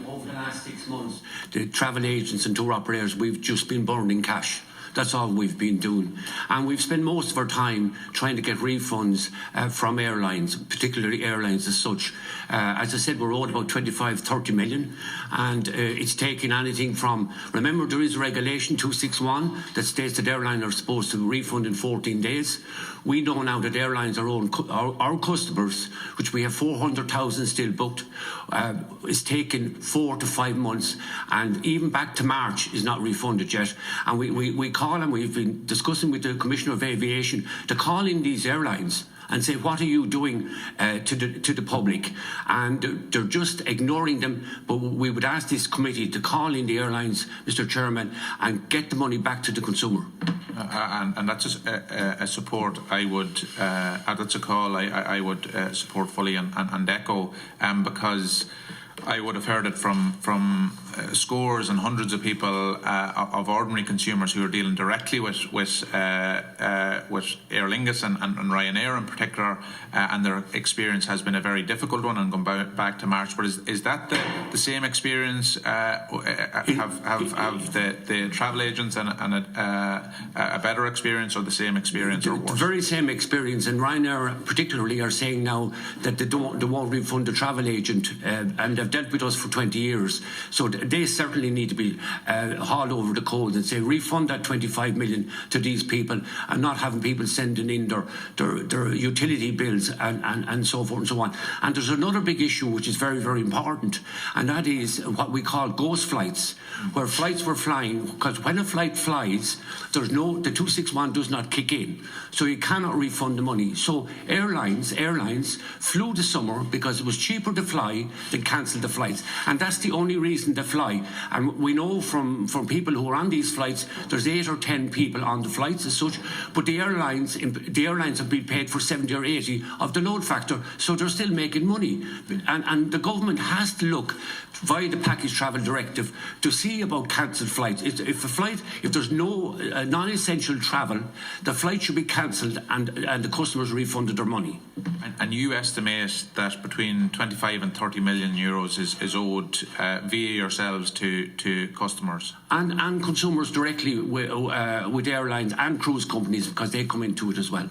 Over the last 6 months, the travel agents and tour operators, we've just been burning cash. That's all we've been doing. And we've spent most of our time trying to get refunds from airlines, particularly airlines as such. As I said, we're owed about 25-30 million, and it's taking anything from, remember there is a regulation 261 that states that airlines are supposed to refund in 14 days. We know now that airlines are our customers, which we have 400,000 still booked, is taking 4 to 5 months, and even back to March is not refunded yet. And we call, and we've been discussing with the Commissioner of Aviation to call in these airlines and say, what are you doing to the public? And they're just ignoring them. But we would ask this committee to call in the airlines, Mr. Chairman, and get the money back to the consumer. And that's a support I would, that's a call I would support fully and echo, because I would have heard it from scores and hundreds of people, of ordinary consumers who are dealing directly with Aer Lingus and Ryanair in particular, and their experience has been a very difficult one and gone back to March. But is that the same experience? Have the travel agents and a better experience, or the same experience, or worse? The very same experience, and Ryanair particularly are saying now that they won't refund the travel agent, and they've dealt with us for 20 years. So they certainly need to be hauled over the coals and say, refund that 25 million to these people, and not having people sending in their utility bills and so forth and so on. And there's another big issue which is very, very important, and that is what we call ghost flights, where flights were flying, because when a flight flies, the 261 does not kick in, so you cannot refund the money. So airlines flew this summer because it was cheaper to fly than cancel the flights, and that's the only reason they fly. And we know from people who are on these flights, there's 8 or 10 people on the flights as such, but the airlines have been paid for 70 or 80 of the load factor, so they're still making money. And the government has to look via the package travel directive to see about cancelled flights. If there's no non-essential travel, the flight should be cancelled and the customers refunded their money. And you estimate that between 25 and 30 million euros is owed via yourselves to customers and consumers directly with airlines and cruise companies, because they come into it as well.